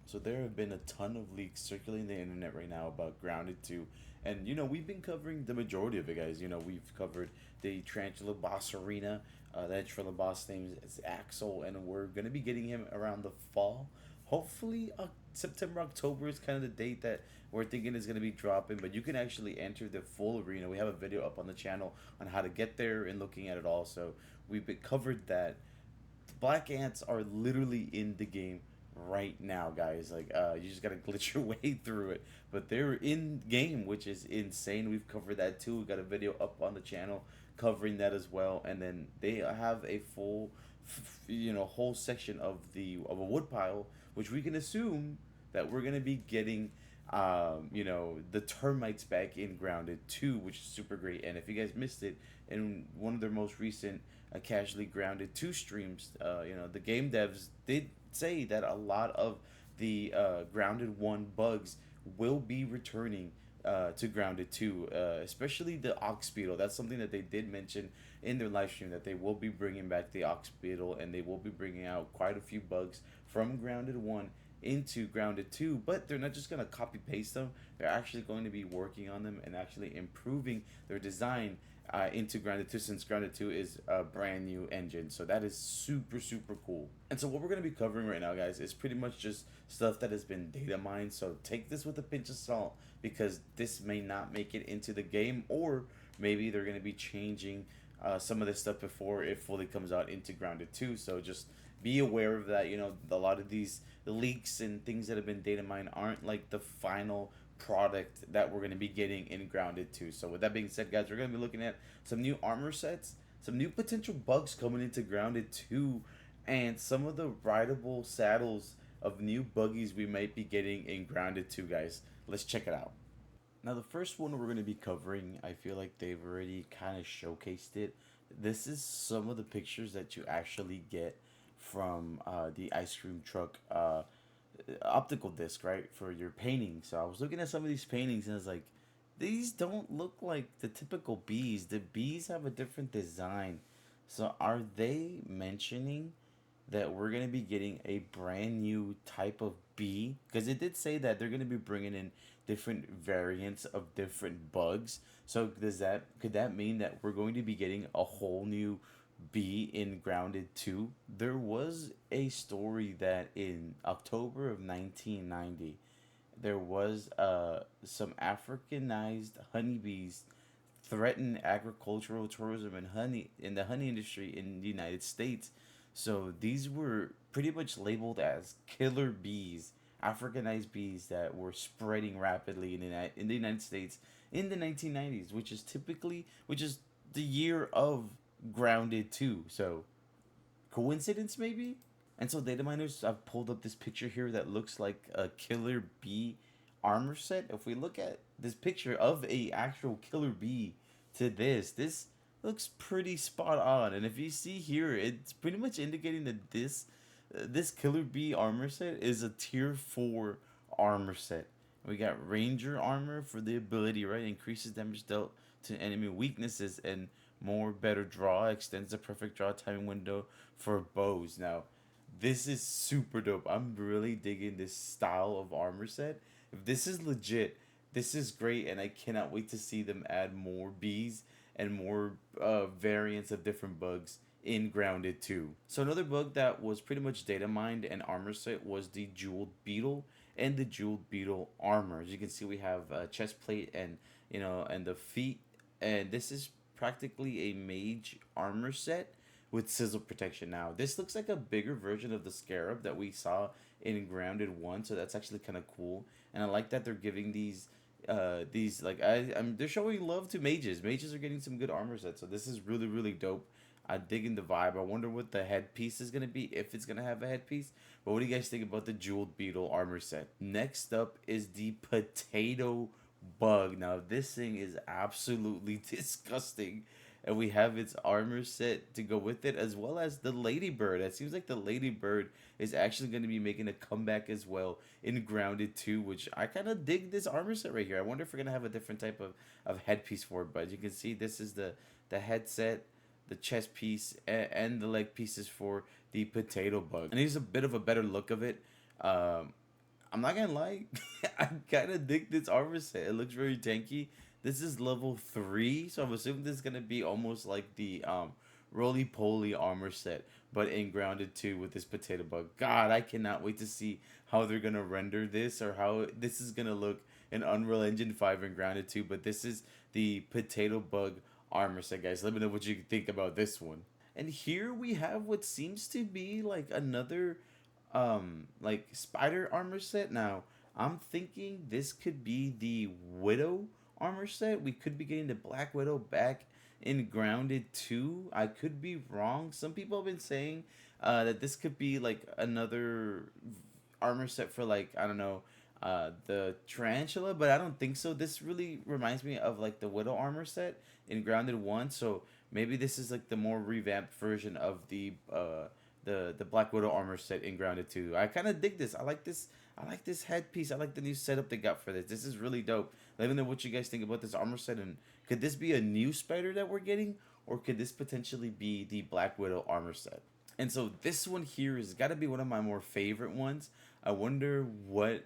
So there have been a ton of leaks circulating the internet right now about Grounded 2. And we've been covering the majority of it, guys. We've covered the Tarantula boss arena. That Tarantula boss name is Axel, and we're going to be getting him around the fall. Hopefully, September, October is kind of the date that we're thinking is going to be dropping, but you can actually enter the full arena. We have a video up on the channel on how to get there and looking at it all. So we've covered that. Black ants are literally in the game right now, guys. Like, you just gotta glitch your way through it, but they're in game, which is insane. We've covered that too. We got a video up on the channel covering that as well, and then they have a full, whole section of a wood pile, which we can assume that we're gonna be getting. The termites back in Grounded too, which is super great. And if you guys missed it in one of their most recent Casually Grounded 2 streams, the game devs did say that a lot of the Grounded 1 bugs will be returning to Grounded 2, especially the Ox Beetle. That's something that they did mention in their live stream, that they will be bringing back the Ox Beetle, and they will be bringing out quite a few bugs from Grounded 1 into Grounded 2, but they're not just going to copy paste them. They're actually going to be working on them and actually improving their design into Grounded 2, since Grounded 2 is a brand new engine. So that is super, super cool. And so what we're going to be covering right now, guys, is pretty much just stuff that has been data mined. So take this with a pinch of salt, because this may not make it into the game, or maybe they're going to be changing some of this stuff before it fully comes out into Grounded 2. So just be aware of that. A lot of these leaks and things that have been data mined aren't like the final product that we're going to be getting in Grounded 2. So with that being said, guys, we're going to be looking at some new armor sets, some new potential bugs coming into Grounded 2, and some of the rideable saddles of new buggies we might be getting in Grounded 2, guys. Let's check it out. Now, the first one we're going to be covering, I feel like they've already kind of showcased it. This is some of the pictures that you actually get from the ice cream truck optical disc, right, for your painting. So I was looking at some of these paintings and I was like, these don't look like the typical bees. The bees have a different design. So are they mentioning that we're going to be getting a brand new type of bee? Because it did say that they're going to be bringing in different variants of different bugs. So could that mean that we're going to be getting a whole new bee in Grounded 2? There was a story that in October of 1990, there was some Africanized honeybees threaten agricultural tourism and honey in the honey industry in the United States. So these were pretty much labeled as killer bees, Africanized bees that were spreading rapidly in the United States in the 1990s, which is the year of Grounded 2. So coincidence maybe? And so data miners, I've pulled up this picture here that looks like a killer bee armor set. If we look at this picture of a actual killer bee to this looks pretty spot on. And if you see here, it's pretty much indicating that this killer bee armor set is a tier 4 armor set. We got ranger armor for the ability, right? Increases damage dealt to enemy weaknesses, and more better draw, extends the perfect draw timing window for bows. Now, this is super dope. I'm really digging this style of armor set. If this is legit, this is great, and I cannot wait to see them add more bees and more variants of different bugs in Grounded 2. So another bug that was pretty much data mined and armor set was the jeweled beetle and the jeweled beetle armor. As you can see, we have a chest plate and and the feet, and this is practically a mage armor set with sizzle protection. Now, this looks like a bigger version of the scarab that we saw in Grounded 1, so that's actually kind of cool. And I like that they're giving these like they're showing love to mages. Mages are getting some good armor sets, so this is really, really dope. I'm digging the vibe. I wonder what the headpiece is gonna be, if it's gonna have a headpiece. But what do you guys think about the jeweled beetle armor set? Next up is the potato bug. Now this thing is absolutely disgusting, and we have its armor set to go with it, as well as the ladybird. It seems like the ladybird is actually going to be making a comeback as well in Grounded 2, which I kind of dig this armor set right here. I wonder if we're going to have a different type of headpiece for it, but as you can see, this is the headset, the chest piece, and the leg pieces for the potato bug. And here's a bit of a better look of it. I'm not gonna lie, I kind of dig this armor set. It looks very tanky. This is level 3, so I'm assuming this is gonna be almost like the roly poly armor set, but in grounded 2 with this potato bug. God, I cannot wait to see how they're gonna render this, or how this is gonna look in Unreal Engine 5 and grounded 2. But this is the potato bug armor set, guys. Let me know what you think about this one. And here we have what seems to be like another like spider armor set. Now, I'm thinking this could be the Widow armor set. We could be getting the Black Widow back in Grounded 2. I could be wrong. Some people have been saying that this could be like another armor set for, like, I don't know, the tarantula, but I don't think so. This really reminds me of like the Widow armor set in Grounded 1. So maybe this is like the more revamped version of the Black Widow armor set in Grounded 2. I kind of dig this. I like this. I like this headpiece. I like the new setup they got for this. This is really dope. Let me know what you guys think about this armor set, and could this be a new spider that we're getting, or could this potentially be the Black Widow armor set? And so this one here has got to be one of my more favorite ones. I wonder what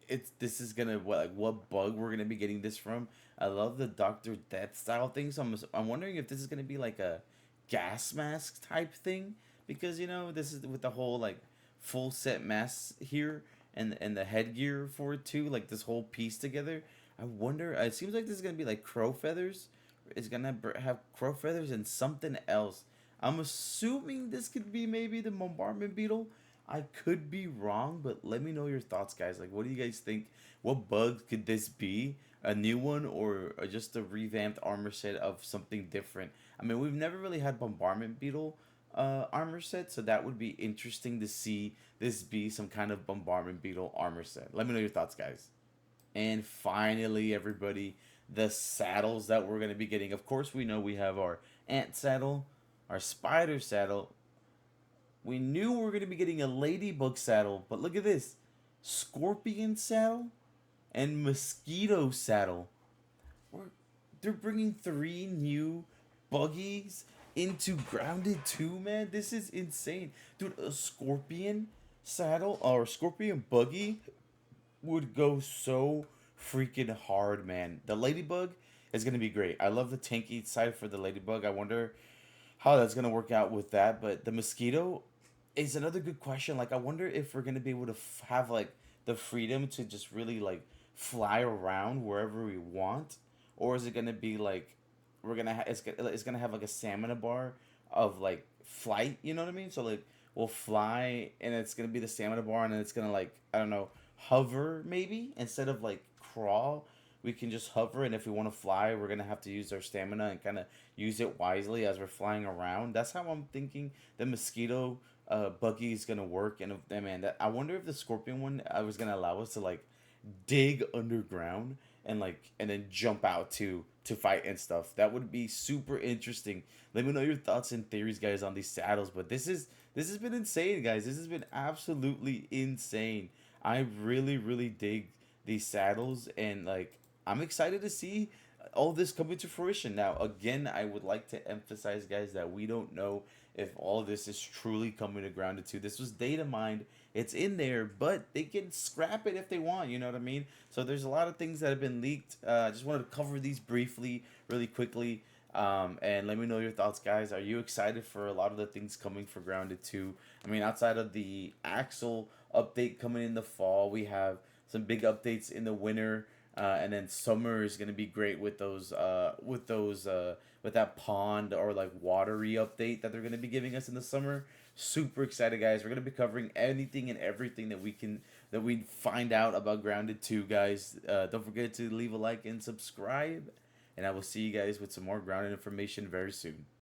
it's this is gonna what bug we're gonna be getting this from. I love the Doctor Death style thing, so I'm wondering if this is gonna be like a gas mask type thing, because this is with the whole like full set mask here, and the headgear for it too, like this whole piece together. I wonder. It seems like this is gonna be like crow feathers. It's gonna have crow feathers and something else. I'm assuming this could be maybe the bombardment beetle. I could be wrong, but let me know your thoughts, guys. Like, what do you guys think? What bug could this be? A new one, or just a revamped armor set of something different? I mean, we've never really had bombardment beetle armor set, so that would be interesting to see this be some kind of bombardment beetle armor set. Let me know your thoughts, guys. And finally, everybody, the saddles that we're going to be getting. Of course, we know we have our ant saddle, our spider saddle. We knew we were going to be getting a ladybug saddle, but look at this: scorpion saddle and mosquito saddle. We're, they're bringing 3 new buggies into Grounded 2, man. This is insane. Dude, a scorpion saddle or scorpion buggy would go so freaking hard, man. The ladybug is going to be great. I love the tanky side for the ladybug. I wonder how that's going to work out with that. But the mosquito is another good question. Like, I wonder if we're going to be able to have like the freedom to just really like fly around wherever we want, or is it going to be like it's gonna have like a stamina bar of like flight. You know what I mean? So like we'll fly, and it's gonna be the stamina bar, and then it's gonna, like, I don't know, hover maybe instead of like crawl. We can just hover, and if we want to fly, we're gonna have to use our stamina and kind of use it wisely as we're flying around. That's how I'm thinking the mosquito buggy is gonna work. And man, that I wonder if the scorpion one I was gonna allow us to like dig underground and then jump out to fight and stuff. That would be super interesting. Let me know your thoughts and theories, guys, on these saddles. But this has been insane, guys. This has been absolutely insane. I really dig these saddles, and like I'm excited to see all this coming to fruition. Now, again, I would like to emphasize, guys, that we don't know if all this is truly coming to Grounded 2. This was data mined. It's in there, but they can scrap it if they want. You know what I mean? So there's a lot of things that have been leaked. I just wanted to cover these briefly, really quickly. And let me know your thoughts, guys. Are you excited for a lot of the things coming for Grounded 2? I mean, outside of the Axel update coming in the fall, we have some big updates in the winter. And then summer is gonna be great with with that pond or like watery update that they're gonna be giving us in the summer. Super excited, guys. We're gonna be covering anything and everything that we find out about Grounded 2, guys. Don't forget to leave a like and subscribe, and I will see you guys with some more Grounded information very soon.